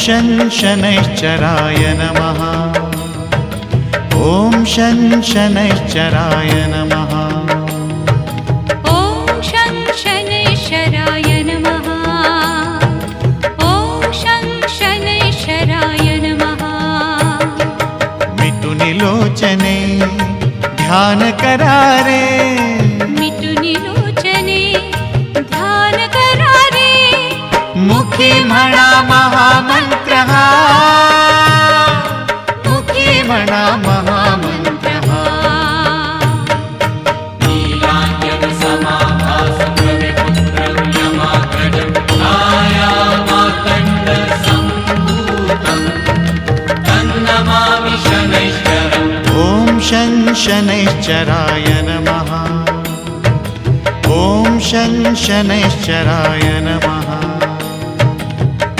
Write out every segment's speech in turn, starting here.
शं शनैश्चराय नमः। ॐ शं शनैश्चराय नमः। ॐ शं शनैश्चराय नमः। ॐ शं शनैश्चराय नमः। मिटुनिलोचने ध्यान करारे, मिटुनिलोचने ध्यान करारे। मुखी म्हणा महामंत्रः, मुखी म्हणा महामंत्रः। नीलाञ्जनसमाभासं रविपुत्रं यमाग्रजं छायामार्तण्डसम्भूतं तन्नमामि शनैश्चरम्। ॐ शं शनैश्चराय नमः। ॐ शं शनैश्चराय नमः।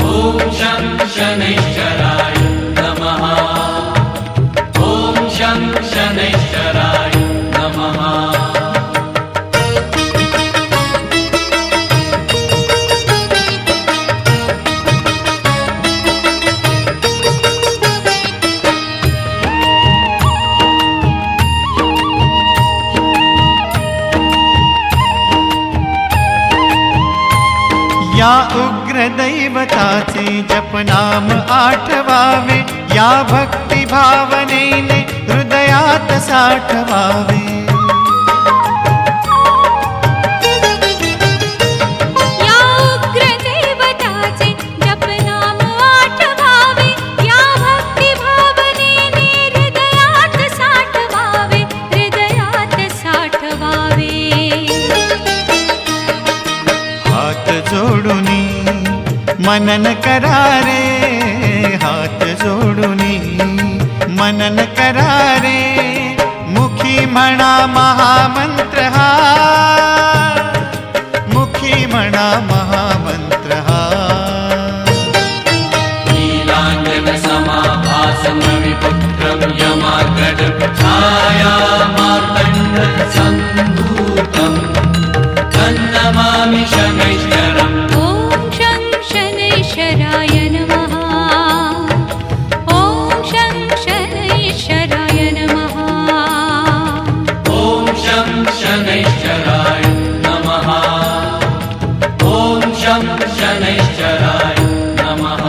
ॐ शं शनैश्चराय नमः। ॐ शं शनैश्चराय नमः। या उग्रदैवताचे जपनाम आठवावे, या भक्ती भावनेने हृदयात साठवावे। या उग्रदैवताचे जपनाम आठवावे, या भक्ती भावनेने हृदयात साठवावे, हृदयात साठवावे। हात जोडुनी मनन करारे, हात जोडुनी मनन करारे। मुखी म्हणा महामंत्रः, मुखी म्हणा महामंत्रः। नीलाञ्जनसमाभासं रविपुत्रं यमाग्रजं छायामार्तण्डसम्भूतं तन्नमामि शनैश्चरम्। ॐ शं शनैश्चराय नमः। ॐ शं शनैश्चराय नमः। ॐ शं शनैश्चराय नमः। ॐ शं शनैश्चराय नमः।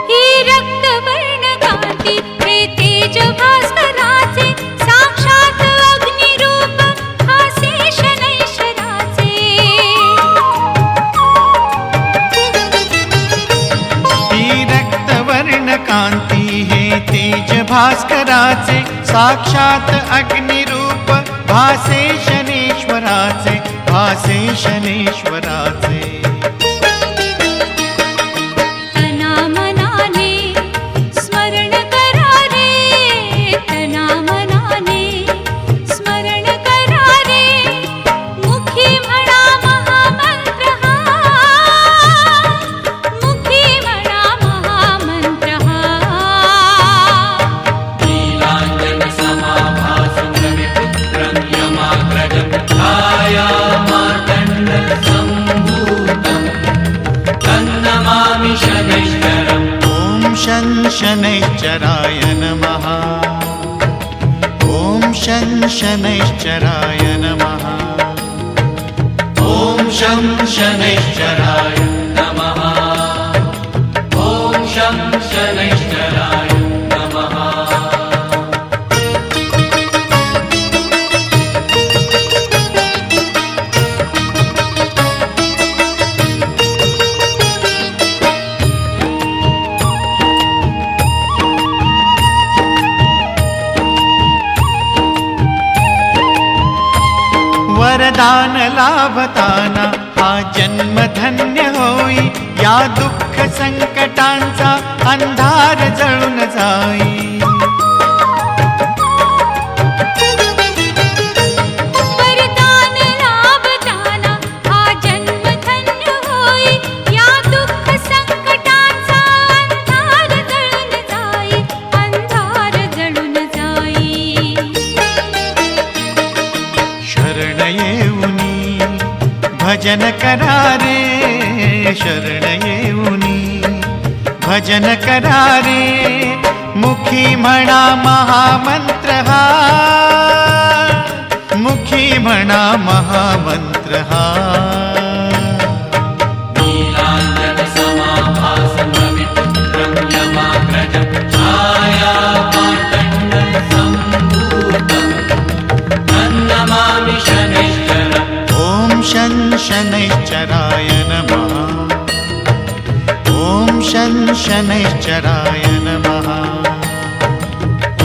हे रक्तवर्ण कांती, हे तेज भास्कराचे, साक्षात अग्निरूप हासे शनैश्चराचे। ही रक्तवर्ण कांती हे तेज भास्कराचे, साक्षात अग्निरूप भासे शनेश्वराचे, भासे शनेश्वराचे। तनामनाने स्मरण करारे, तनामनाने स्मरण करारे। मुखी म्हणा महामंत्रः, मुखी म्हणा महामंत्रः। नीलाञ्जनसमाभासं रविपुत्रं यमाग्रजं छायामार्तण्डसम्भूतं तन्नमामि शनैश्चरम्। ॐ शं शनैश्चराय नमः। ॐ शं शनैश्चराय नमः। ॐ शं शनैश्चराय नमः। ॐ शं शनैश्चराय नमः। वरदान लाभताना हा जन्म धन्य होई, या दुःख संकटांचा अंधार जळून जाई. वरदान लाभताना हा जन्म धन्य होई, या दुःख संकटांचा अंधार जळून जाई, अंधार जळून जाई. शरण येऊनी भजन करा रे, शरण येऊनी भजन करा रे. मुखी म्हणा महामंत्र हा, मुखी म्हणा महामंत्र हा. नीलाञ्जन समाभासं रविपुत्रं यमाग्रजं छायामार्तण्डं सम्भूतं तन्नमामि शनैश्चरम्. ॐ शं शनैश्चराय नमः. ॐ शं शनैश्चराय नमः.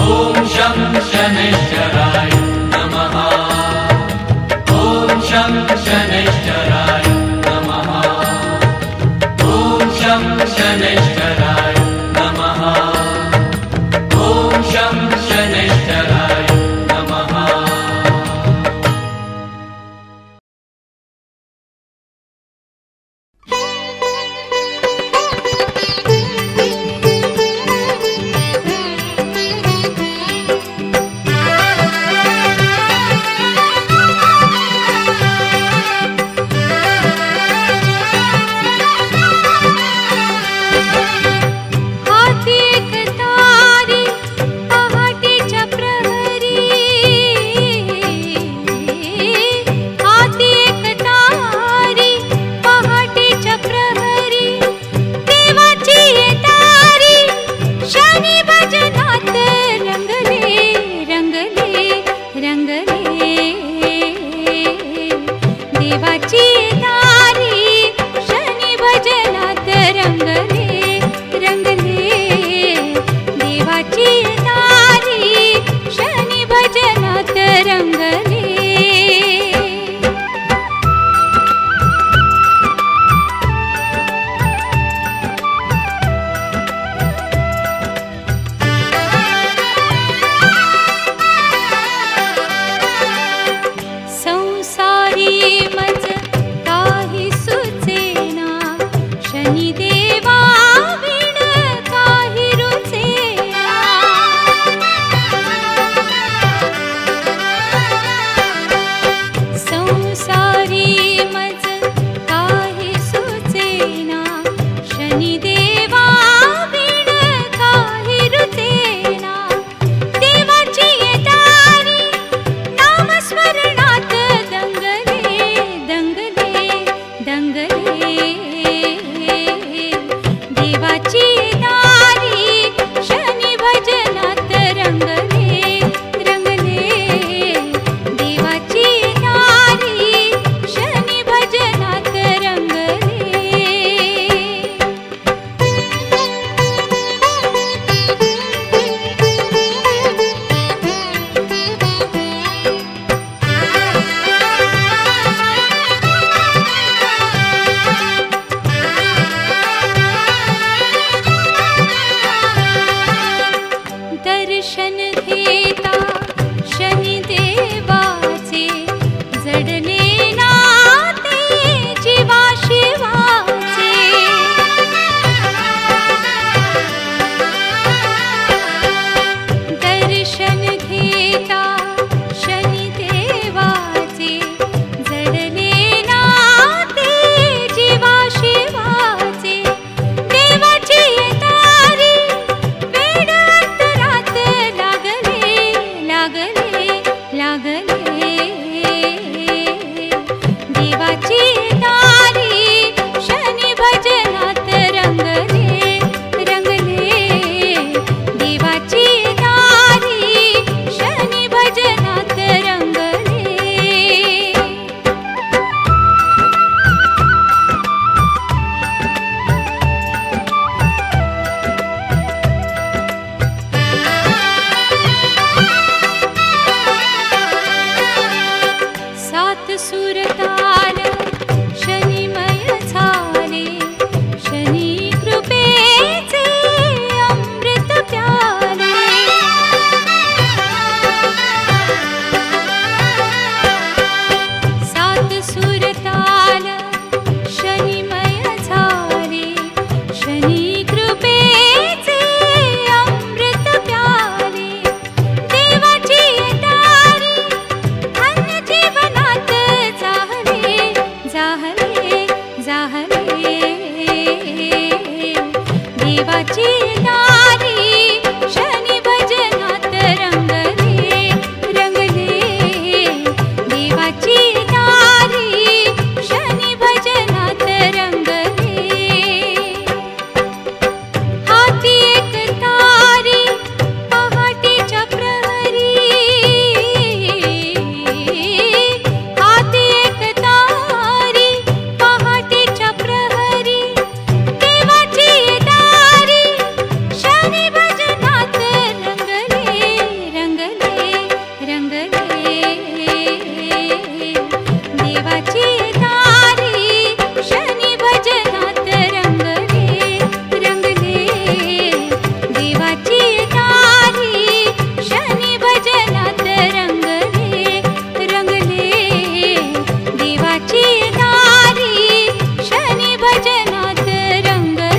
ॐ शं शनैश्चराय नमः. ॐ शं शनैश्चराय नमः. ॐ शं शनैश्चराय नमः. ॐ शं शनैश्चराय नमः. देवाची दारी शनी भजनात रंगले रंगले देवाची दारी शनी भजनात रंगले हाती एक तारी पहाटेच्या प्रहरी हाती एक तारी पहाटेच्या प्रहरी देवाची दारी शनी भजनात रंगले रंगले रंगले देवाची दारी शनी भजनात रंगले रंगले देवाची दारी शनी भजनात रंगले रंगले देवाची दारी शनी भजनात रंगले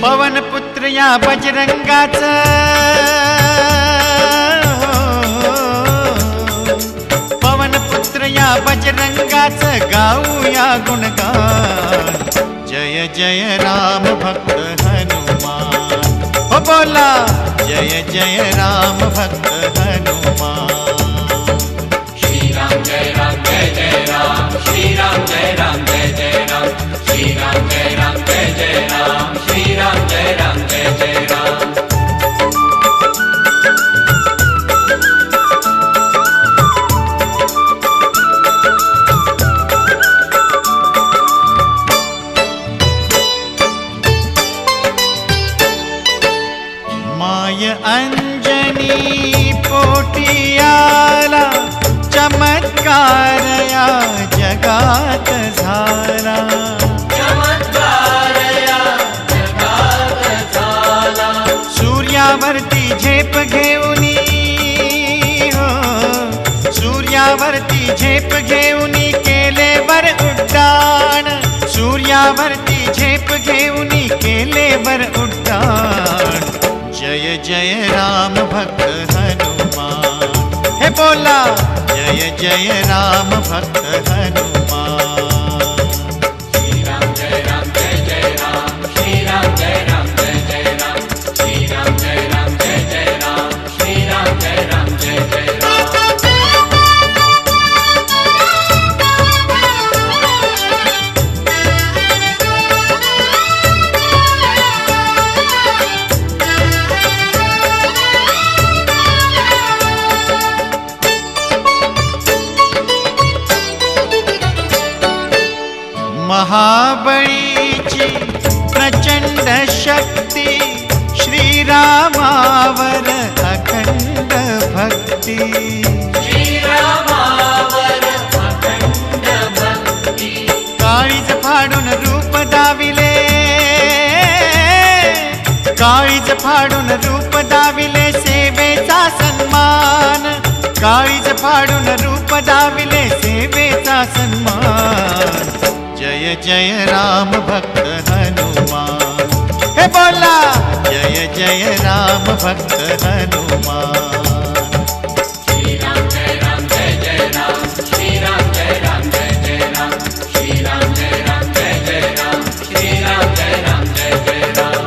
पवन पुत्र या बजरंगाचं पवन पुत्र या बजरंगाचं गाऊया गुणगान जय जय राम भक्त हनुमान हो बोला जय जय राम भक्त हनुमान श्रीराम जय राम जय जय राम श्रीराम जय राम जय जय राम श्रीराम जय राम जय जय राम श्रीराम जय राम जय जय राम माय अंजनी पोटी आला चमत्कार या जगात झाला चमत्कार या जगात झाला सूर्यावरती झेप घेऊनी हो सूर्यावरती झेप घेऊनी केले वर उड्डाण सूर्यावरती झेप घेऊनी केले वर उड्डाण जय जय राम भक्त हनुमान हे बोला जय जय राम भक्त हनुमान श्रीराम जय राम जय जय राम श्रीराम जय राम जय जय राम श्रीराम जय राम जय जय राम श्रीराम जय राम जय जय राम महाबळीची प्रचंड शक्ती श्रीरामावर अखंड भक्ती श्रीरामावर अखंड भक्ती काळीज फाडून रूप दाविले काळीज फाडून रूप दाविले सेवेचा सन्मान काळीज फाडून रूप दाविले सेवेचा सन्मान जय जय राम भक्त हनुमान हे बोला जय जय राम भक्त हनुमान श्रीराम जय राम जय जय राम श्रीराम जय राम जय जय राम श्रीराम जय राम जय जय राम श्रीराम जय राम जय जय राम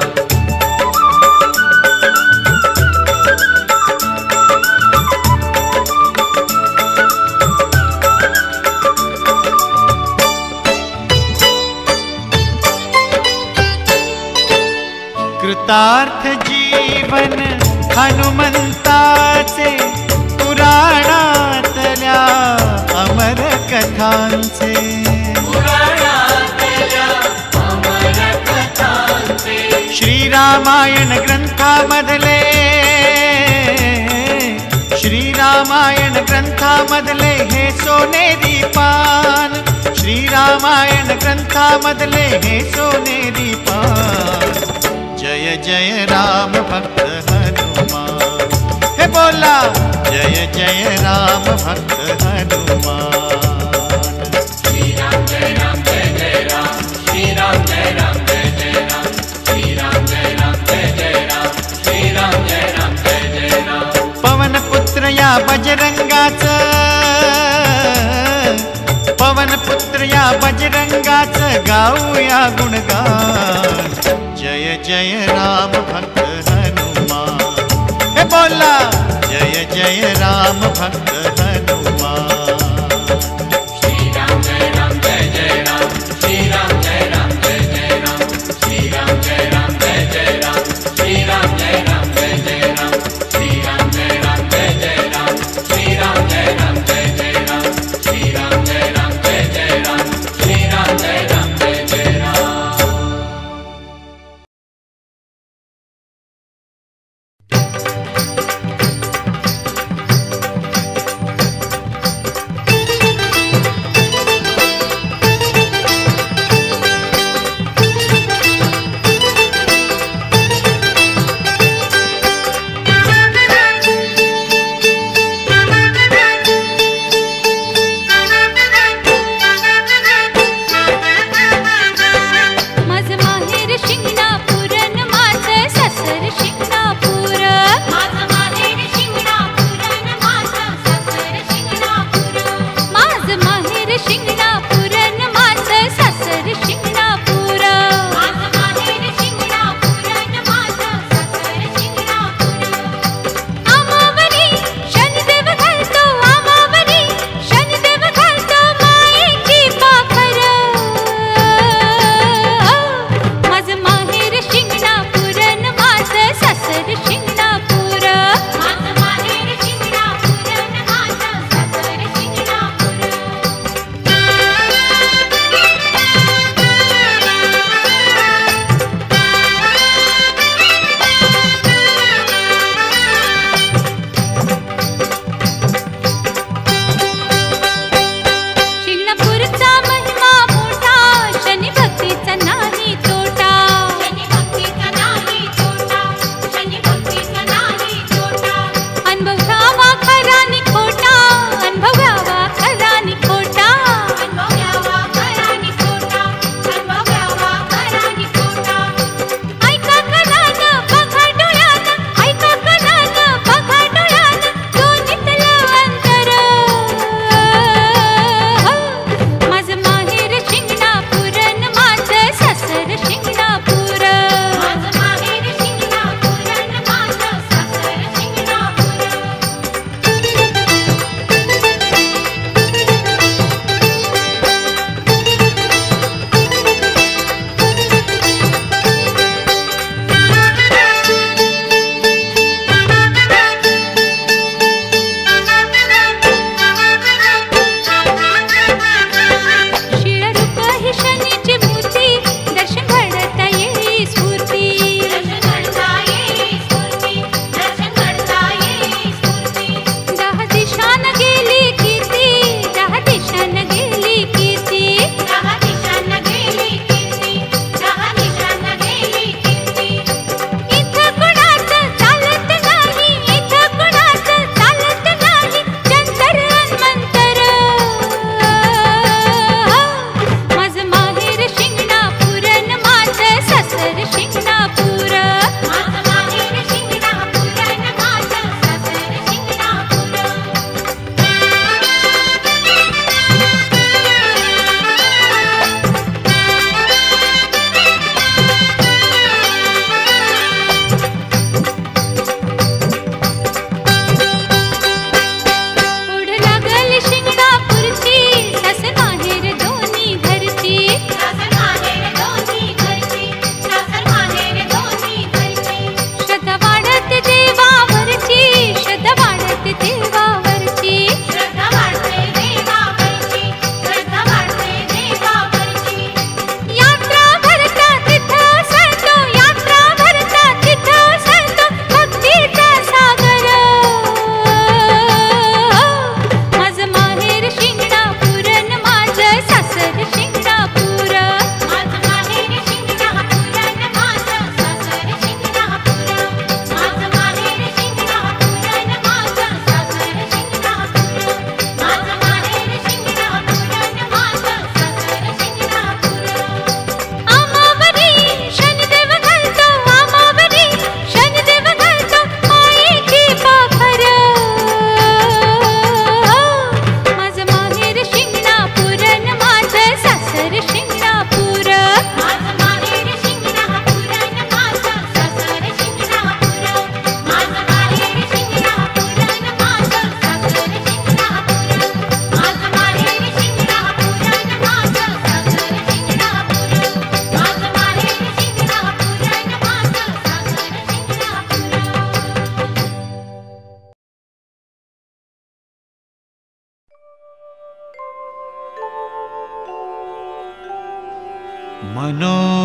कृतार्थ जीवन हनुमंताचे पुराणातल्या अमर कथांचे पुराणातल्या अमर कथांचे श्रीरामायण ग्रंथामधले श्रीरामायण ग्रंथामधले हे सोनेरी पान श्रीरामायण ग्रंथामधले हे सोनेरी पान जय राम भक्त हनुमान। श्री राम जय राम जय जय राम, श्री राम जय राम जय जय राम, श्री राम जय राम जय जय राम, श्री राम जय राम जय जय राम। पवन पुत्र या बजरंगाचं, पवन पुत्र या बजरंगाचं गाऊया गुणगान। जय जय राम भक्त हनुमान। हे बोला जय जय राम भक्त हनुमान। श्री राम जय राम जय जय राम, श्री राम जय राम जय जय राम, श्री राम जय राम जय जय राम, श्री राम जय राम जय जय राम, श्री राम जय राम जय जय राम, श्री राम जय राम जय जय राम, श्री राम जय राम जय जय राम, श्री राम जय राम जय जय राम।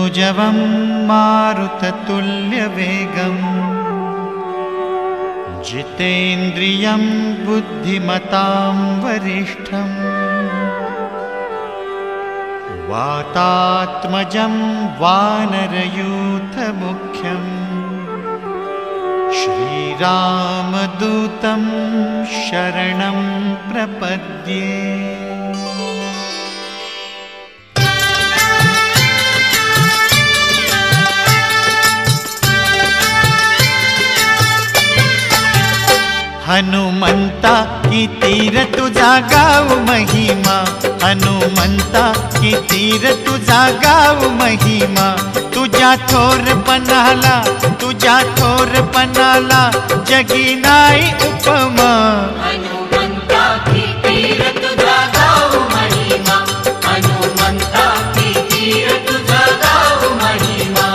मनोजवं मारुततुल्यवेगम् जितेन्द्रियं बुद्धिमतां वरिष्ठम् वातात्मजं वानरयूथमुख्यम् श्रीरामदूतं शरणं प्रपद्ये। हनुमंता कितीर तुझा गाव महिमा, हनुमंता कितीर तुझा गाव महिमा, तुझ्या थोरपणाला तुझ्या थोरपणाला जगी नाही उपमा। हनुमंता कितीर तुझा गाव महिमा, हनुमंता कितीर तुझा गाव महिमा।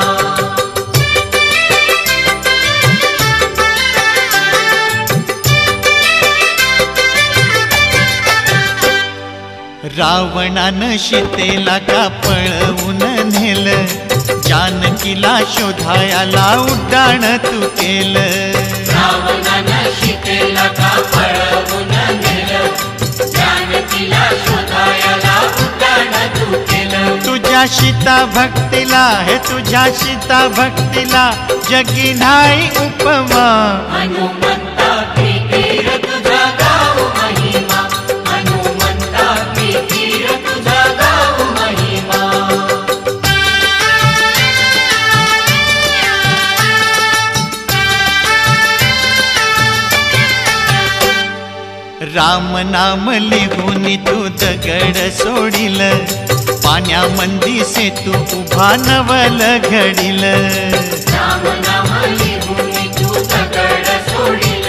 रावणानं सीतेला का पळवून नेलं, जानकीला शोधायला उड्डाण तू केलं। रावणानं सीतेला का पळवून नेलं, जानकीला शोधायला उड्डाण तू केलं। तुझ्या सीता भक्तीला हे तुझ्या सीता भक्तीला जगी नाही उपमा। हनुमंता कितीर तुझा गाव महिमा, हनुमंता कितीर तुझा गाव महिमा। राम नाम लिहून तू दगड सोडिल, पाण्यामंदी सेतू उभा नवल घडिल। राम नाम लिहून तू दगड सोडिल,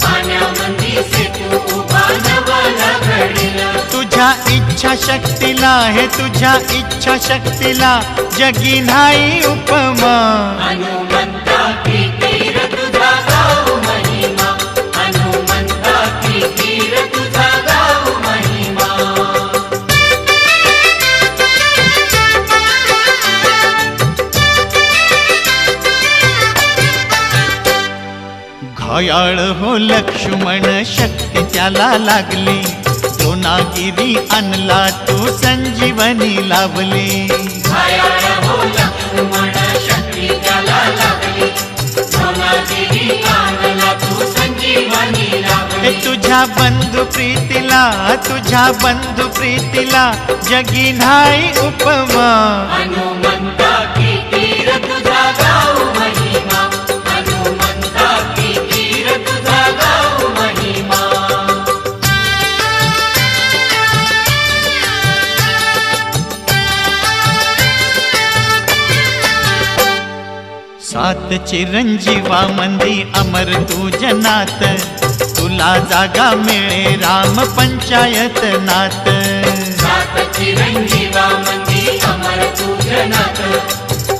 पाण्यामंदी सेतू उभा नवल घडिल। तुझ्या इच्छा शक्तीला हे तुझ्या इच्छा शक्तीला जगी नाही उपमा। हनुमंता कितीर तुझा गाव महिमा, हनुमंता कितीर तुझा गाव महिमा। घायाळ हो लक्ष्मण शक्ती त्याला लागली, द्रोणागिरी आणला तू संजीवनी लावली। घायाळ हो लक्ष्मण शक्ती त्याला लागली, द्रोणागिरी आणला तू संजीवनी लावली। हे तुझ्या बंधु प्रीतीला तुझ्या बंधु प्रीतीला जगी नाही उपमा। हनुमंता कितीर तुझा गाव महिमा, हनुमंता कितीर तुझा गाव महिमा। सात चिरंजीवा मंदी अमर तू जनात, तुला जागा मिळे राम पंचायत नात। सात चिरंजीवा मंदी अमर तू जनात,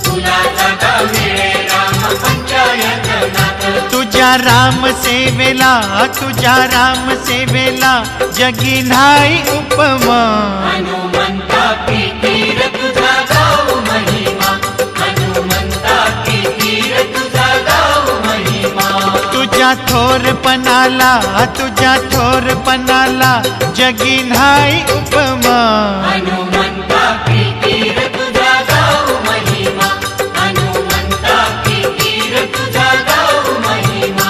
तुला जागा मिळे राम पंचायत नात। तुझ्या राम सेवेला तुझ्या राम सेवेला जगी नाही उपमा। हनुमंता कितीर तुझा गाव महिमा, हनुमंता कितीर तुझा गाव महिमा। तुझ्या थोरपणाला तुझ्या थोरपणाला जगी नाही उपमा। हनुमंता कितीर तुझा गाव महिमा, हनुमंता कितीर तुझा गाव महिमा।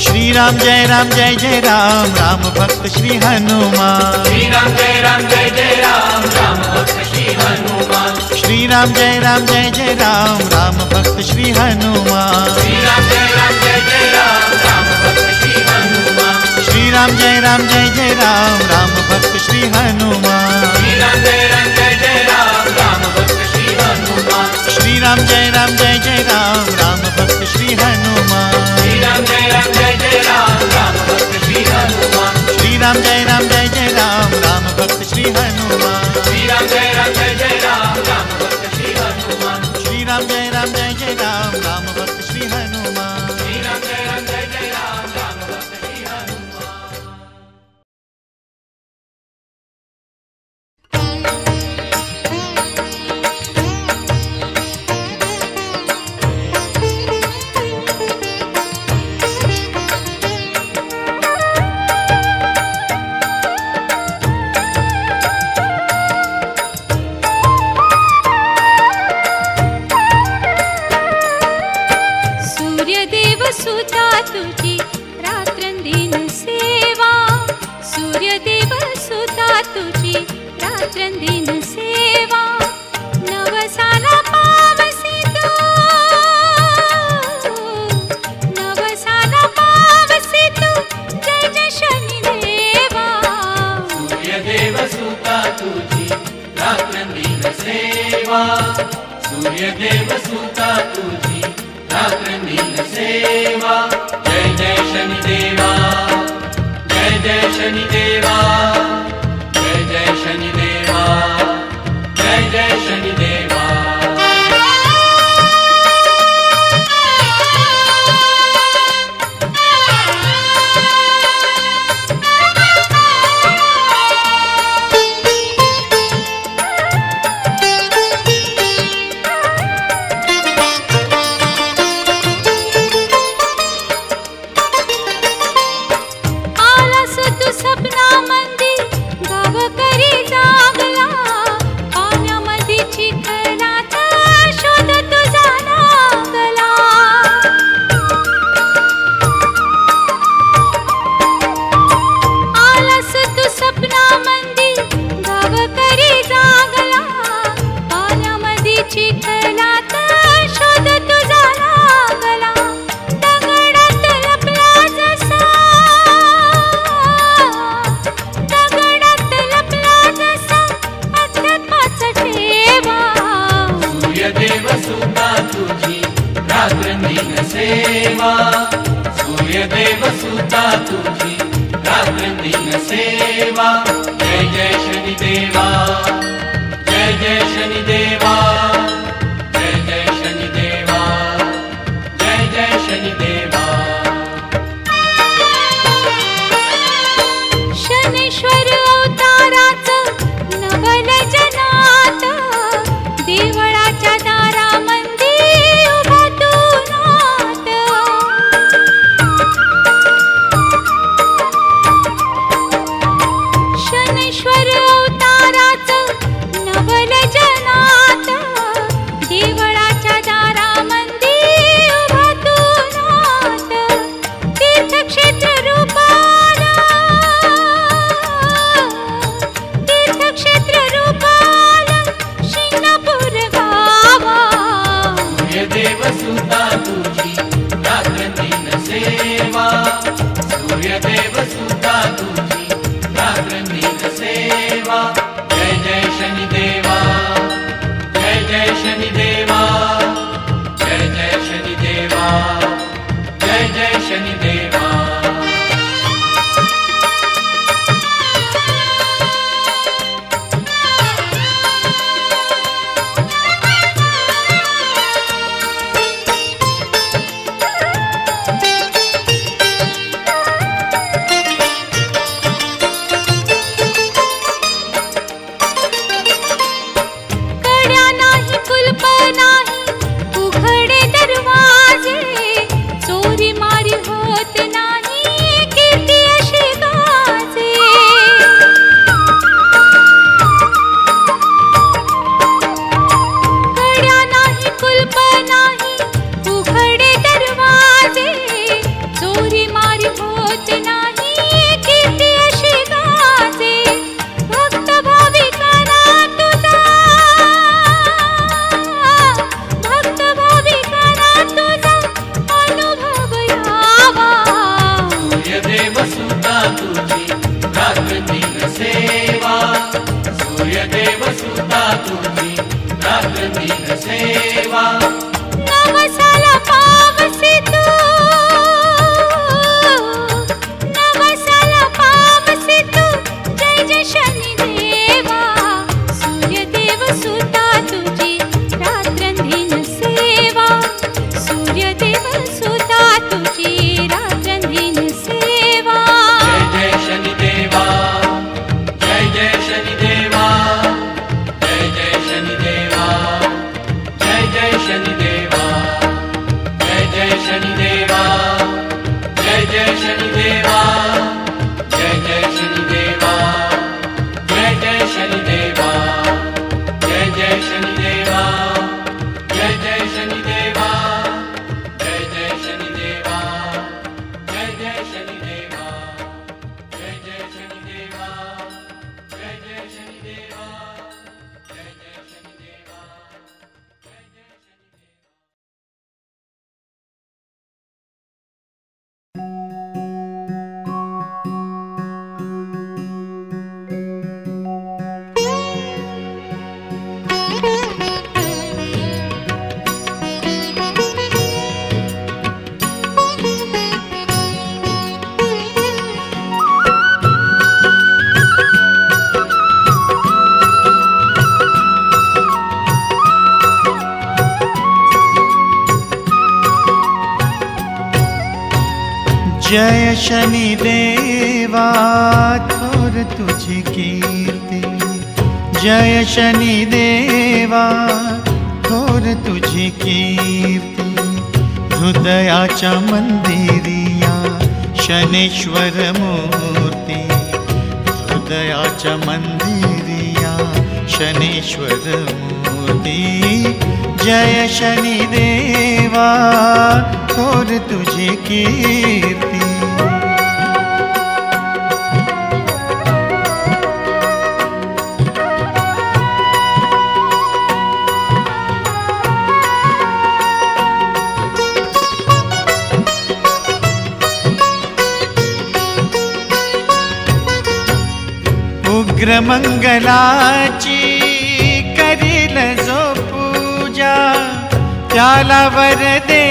श्रीराम जय राम जय जय राम, राम भक्त श्री हनुमान। श्रीराम जय राम जय जय राम, राम भक्त श्री हनुमान। श्रीराम जय राम जय जय राम, राम भक्त श्री हनुमान। श्रीराम जय राम जय जय राम, राम भक्त श्री हनुमान। श्रीराम जय राम जय जय राम, राम भक्त श्री हनुमान। श्रीराम जय राम जय जय राम, राम भक्त श्री हनुमान। श्रीराम जय राम जय जय राम, राम भक्त श्री हनुमान। श्रीराम जय राम जय जय राम, राम भक्त श्री हनुमान। श्रीराम जय राम जय जय राम, राम भक्त श्री हनुमान। श्रीराम जय राम जय जय राम, राम भक्त श्री हनुमान। श्रीराम जय राम जय जय राम, राम भक्त श्री हनुमान। श्रीराम जय राम जय जय राम, राम भक्त सूर्यदेव सुता तुझी रात्रंदिन सेवा नवसाला पावसी तू नवसाला पावसी तू जय जय शनिदेवा सूर्यदेव सुता तुझी रात्रंदिन सेवा सूर्यदेव सुता तुझी रात्रंदिन सेवा जय जय शनिदेवा जय जय शनिदेवा जय जय शनिदेवा जय जय शनिदेवा सपना मंदिर गावकरी जागला पाण्यामध्ये चिखलात शोध तुझा लागला आलास तू सपना मंदिर गावकरी जागला पाण्यामध्ये चिखलात शोध तुझा लागला दगडात लपला जसा सूर्यदेव सुता तुझी रात्रंदिन सेवा सूर्यदेव सुता तुझी रात्रंदिन सेवा जय जय शनिदेवा जय जय शनिदेवा जय जय शनिदेवा जय जय शनिदेवा शनेश्वर अवताराचं नवल जनात देवळाच्या दारामंदी उभा तू नाथ शनेश्वर अवताराचं नवल जनात देवळाच्या दारामंदी उभा तू नाथ तीर्थक्षेत्र रूपाला तीर्थक्षेत्र रूपाला शिंगणापूर गावा सूर्यदेव सुता तुझी रात्रंदिन सेवा सूर्यदेव सुता तुझी रात्रंदिन सेवा जय जय शनिदेवा जय जय शनिदेवा जय जय शनिदेवा जय जय शनिदेवा कड्या नाही कुलप नाही उघडे दरवाजे चोरी मारी होत नाही कीर्ती अशी गाजे कड्या नाही कुलप नाही उघडे दरवाजे चोरी मारी होत नाही कीर्ती अशी गाजे भक्त भाविकांना तुझा भक्त भाविकांना तुझा अनुभव यावा सूर्यदेव सुता तुझी रात्रंदिन सेवा सूर्यदेव सुता तुझी रात्रंदिन सेवा नवसाला पावसी तू नवसाला पावसी तू जय जय शनिदेवा सूर्यदेव सुता तुझी रात्रंदिन सेवा सूर्यदेव सुता तुझी रात्रंदिन सेवा जय जय शनिदेवा जय जय शनिदेवा जय जय शनिदेवा जय जय शनिदेवा जय जय शनिदेवा जय जय शनिदेवा जय जय शनिदेवा जय जय शनिदेवा जय जय शनिदेवा जय जय शनिदेवा जय जय शनिदेवा जय जय शनिदेवा जय जय शनिदेवा जय शनिदेवा थोर तुझी कीर्ती, जय शनिदेवा थोर तुझी कीर्ती, हृदयाच्या मंदिरिया शनेश्वर मूर्ती, हृदयाच्या मंदिरिया शनेश्वर मूर्ती, जय शनिदेवा थोर तुझी कीर्ती। उग्र मंगलाची करील जो पूजा, त्याला वर दे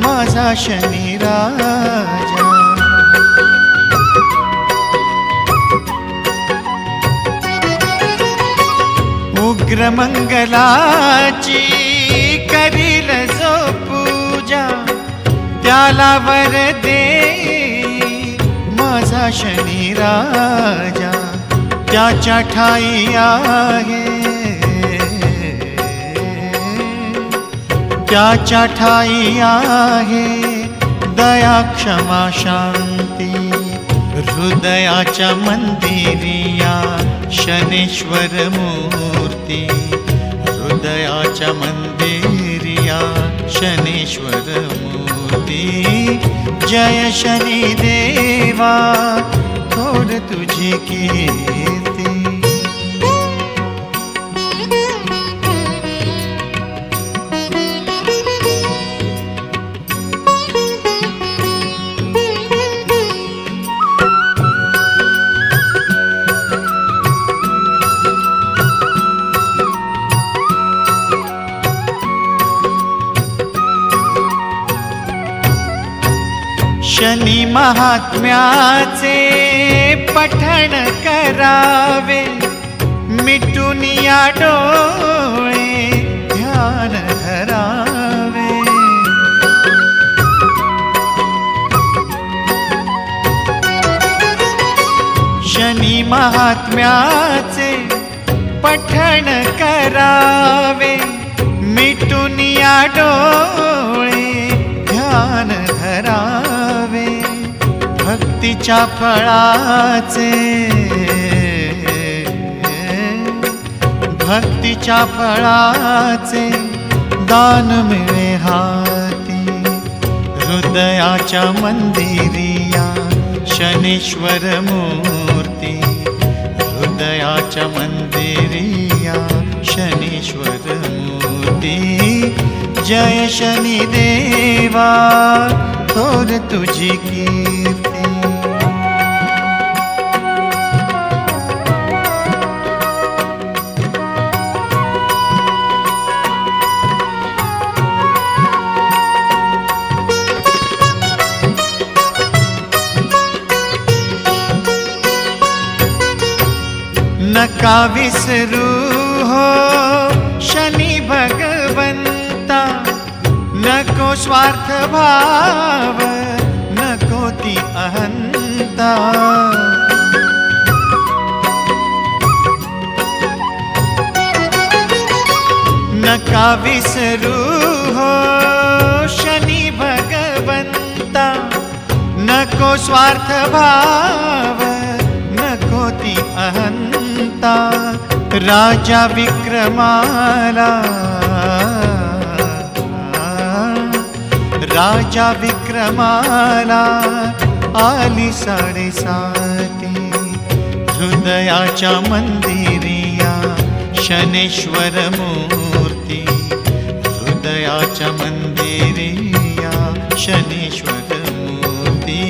माझा शनी राजा। उग्र मंगलाची करील जो पूजा, त्याला वर दे माझा शनी राजा। त्याच्या ठाई आहे, त्याच्या ठाई आहे दया क्षमा शांती, हृदयाच्या मंदिरिया शनेश्वर मूर्ती, हृदयाच्या मंदिरिया शनेश्वर मूर्ती, जय शनिदेवा थोर तुझी कीर्ती। शनी महात्म्याचे पठण करावे, मिटून या डोळे ध्यान धरावे। शनी महात्म्याचे पठण करावे, मिटून या डोळे ध्यान धरावे। भक्तीच्या फळाचे, भक्तीच्या फळाचे दान मिळे हाती, हृदयाच्या मंदिरिया शनेश्वर मूर्ती, हृदयाच्या मंदिरिया शनेश्वर मूर्ती, जय शनिदेवा थोर तुझी कीर्ती। नका विसरू हो शनी भगवंता, नको स्वार्थ भाव, नको ती अहंता। नका विसरू हो शनी भगवंता, नको स्वार्थ भाव, नको ती अहंता। राजा विक्रमाला, राजा विक्रमाला आली 7:30, हृदयाच्या मंदिरिया शनेश्वर मूर्ती, हृदयाच्या मंदिरिया शनेश्वर मूर्ती,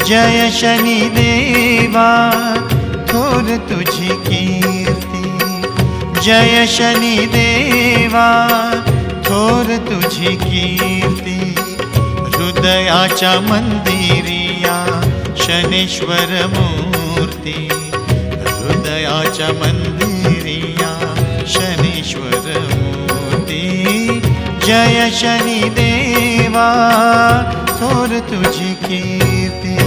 जय शनिदेवा थोर तुझी कीर्ती, जय शनिदेवा थोर तुझी कीर्ती, हृदयाच्या मंदिरिया शनेश्वर मूर्ती, हृदयाच्या मंदिरिया शनेश्वर मूर्ती, जय शनिदेवा थोर तुझी कीर्ती.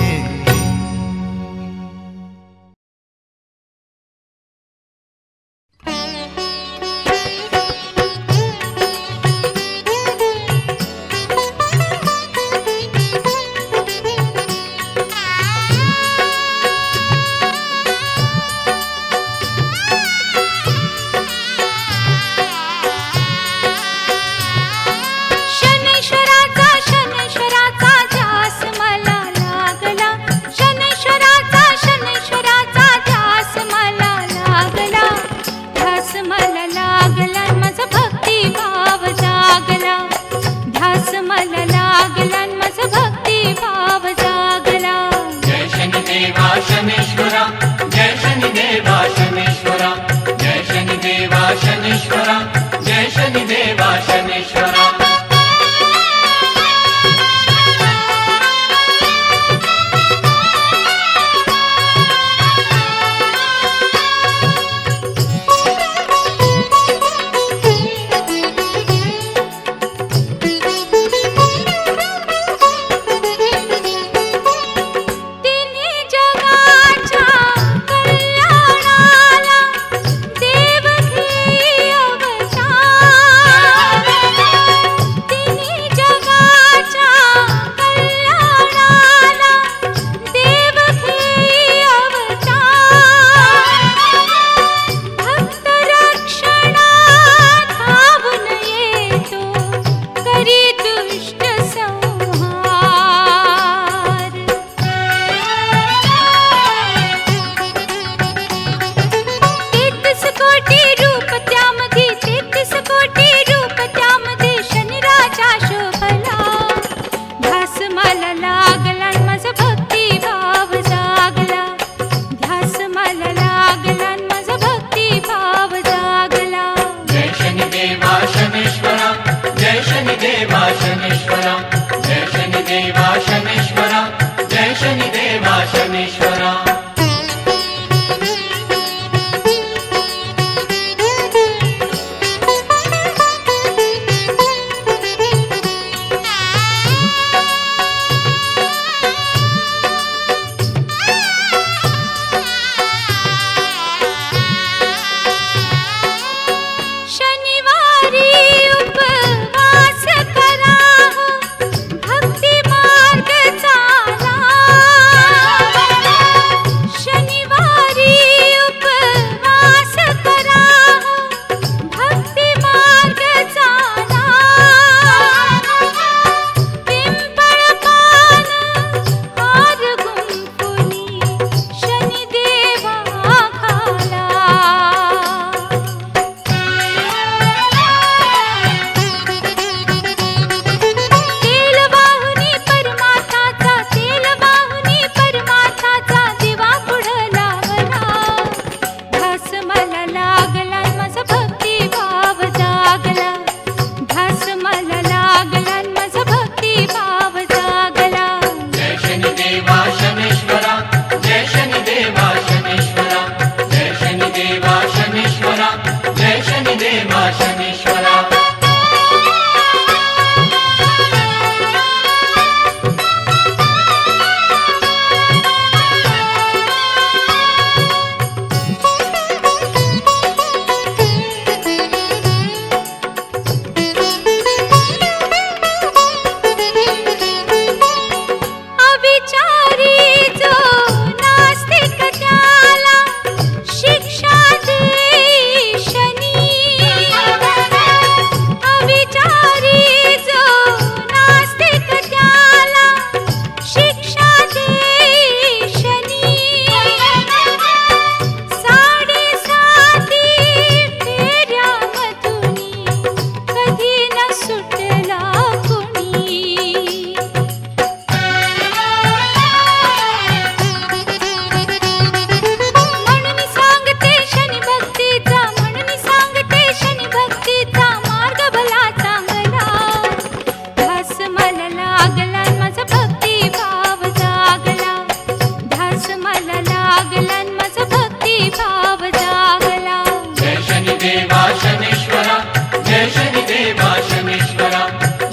जय शनिदेवा शनीश्वरा,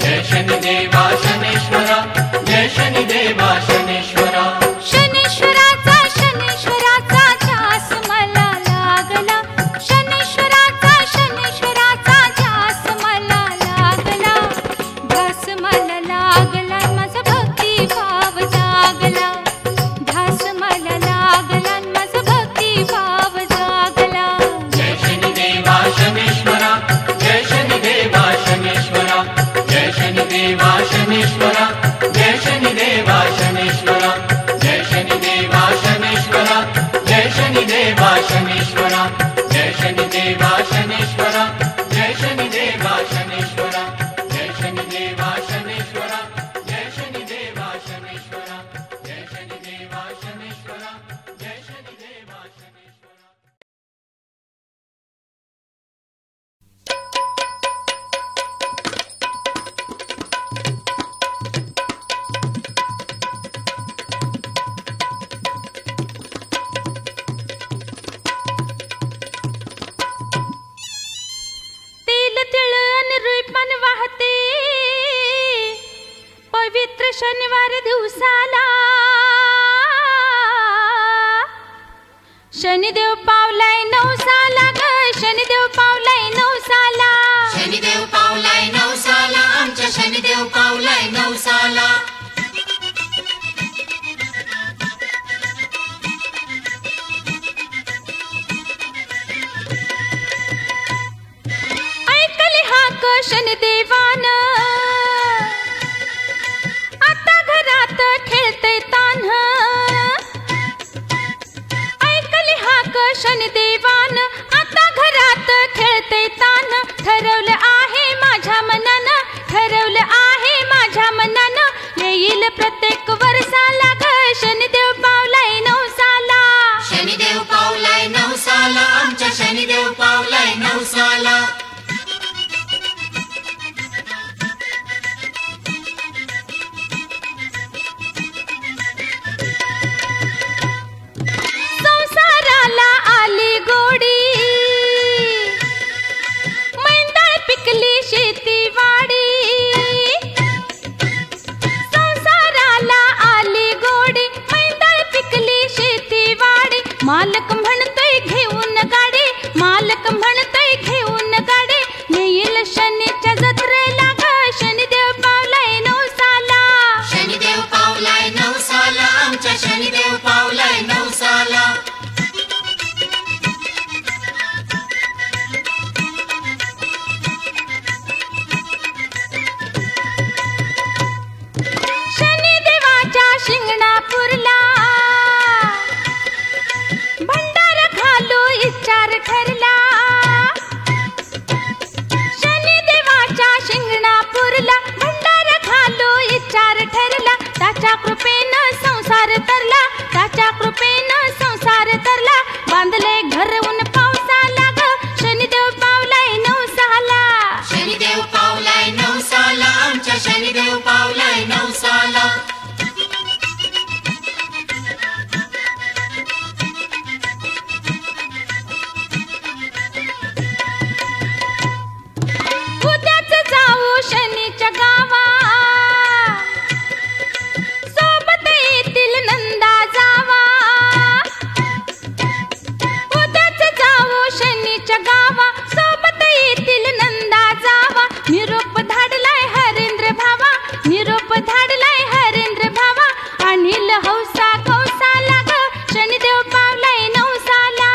जय शनिदेवा शनीश्वरा, जय शनेश्वरा, जय शनिदेवा शनेश्वरा, जय शनिदेवा शनेश्वरा, जय शनिदेवा शनेश्वरा, जय शनिदेवा शनेश्वरा, जय शनिदेवा शनेश्वरा। पवित्र शनिवार दिवसाला शनिदेव पावलाय नवसाला ग, शनिदेव पावलाय नवसाला, शनिदेव पावलाय नवसाला, आमच्या शनिदेव पावलाय नवसाला। ऐकली हाक शनिदेवान, आता घरात खेळते तान्ह, ऐकली हाक शनिदेवान, आता घरात खेळते तान्ह, ठरवलं आहे माझ्या मनानं, ठरवलं आहे माझ्या मनानं, येईल प्रत्येक वर्षाला ग, शनिदेव पावलाय नवसाला, शनिदेव पावलाय नवसाला, आमच्या शनिदेव पावलाय नवसाला। संसाराला आली गोडी, मैंदळ पिकली शेतीवाडी, संसाराला आली गोडी, मैंदळ पिकली शेतीवाडी, मालक म्हणतोय घेऊन गाडी, मालक म्हणतोय घेऊन गाडी, येईल शनीच्या जत्रेला ग, शनिदेव पावलाय नवसाला, शनिदेव पावलाय नवसाला, आमच्या शनिदेव पावलाय नवसाला। शनिदेवाच्या शिंगणापूरला भंडार घालू इच्चार ठरला, शनिदेवाच्या शिंगणापूरला भंडार घालू इच्चार ठरला, त्याच्या कृपेनं संसार तरला, त्याच्या कृपेनं संसार तरला, बांधले घर ऊन पावसाला ग, शनिदेव पावलाय नवसाला, शनिदेव पावलाय नवसाला, आमच्या शनिदेव पावलाय नवसाला। उद्याच जाऊ शनीच्या गावा, सोबत येतील नंदा जावा, उद्याच जाऊ शनीच्या गावा, सोबत येतील नंदा जावा, निरोप धाडलाय हरेंद्र भावा, निरोप धाडलाय हरेंद्र भावा, अनिल हौसा कौसाला ग, शनिदेव पावलाय नवसाला,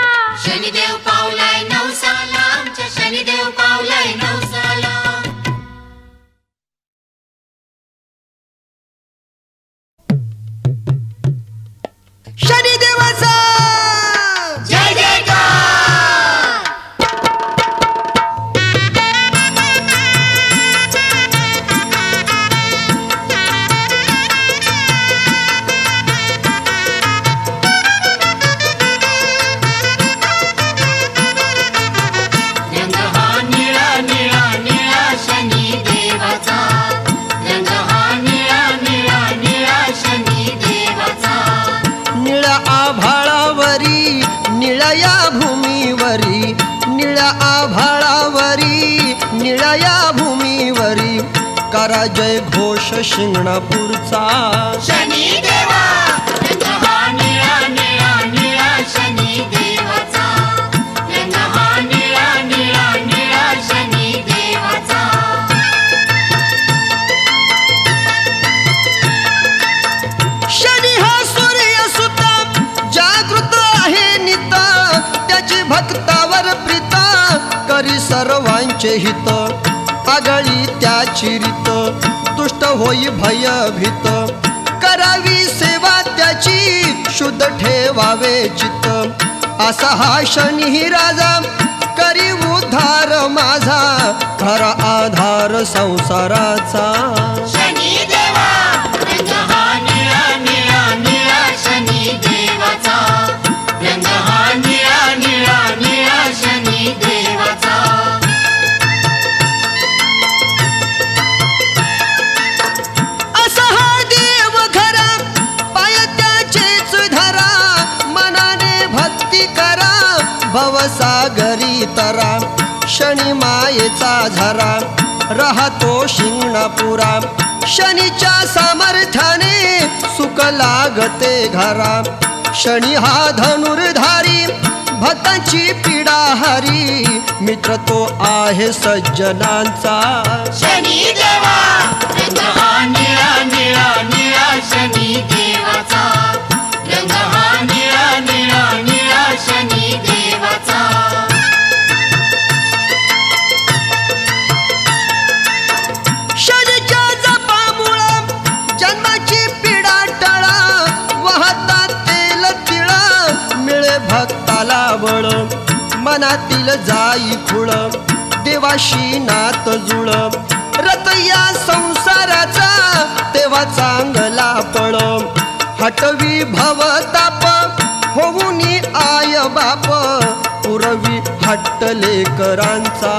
शनिदेव पावलाय नवसाला, आमच्या शनिदेव पावलाय नवसाला। शनिदेवाचा जय जयकार। रंग हा निळा निळा निळा शनिदेवाचा, रंग हा निळा निळा निळा शनिदेवाचा। निळ्या आभाळावरी निळया भूमीवरी, निळ्या आभाळावरी निळया भूमीवरी, करा जय घोष शिंगणापूरचा, शनिदेवा रंग हा निळा निळा निळा शनिदेवाचा, रंग हा निळा निळा निळा शनिदेवाचा। शनी हा सूर्य सुता जागृत आहे नित, त्याची भक्तावर प्रीत, करी सर्वांचे हित, आगळी त्याची रीत, दुष्ट होई भयभीत, करावी सेवा त्याची, शुद्ध ठेवावे चित्त, असा हा शनी राजा करी उद्धार आधार माझा खरा आधार संसाराचा शनी देवा रंग हा निळा निळा निळा शनी देवाचा रंग हा निळा निळा निळा शनी देवाचा असा हा देव घरा पाय त्याचेच धरा मनाने भक्ती करा भवसागरी तरा शनी मायेचा झरा राहतो शिंगणापुरा शनीच्या सामर्थ्याने सुख लागते घरा शनी हा धनुर्धारी भक्तांची पीडा हरी मित्र तो आहे सज्जनांचा शनी देवा रंग हा निळा निळा निळा शनी देवाचा रंग हा निळा निळा निळा शनी देवाचा शनीच्या जपामुळं जन्माची पीडा टळा वाहता तेल तिळा मिळे भक्ताला बळ मनातील जाई खुळ देवाशी नात जुळ रत या संसाराचा तेव्हा चांगला पळ हटवी भवताप होऊनी आय बाप पुरवी हट्ट लेकरांचा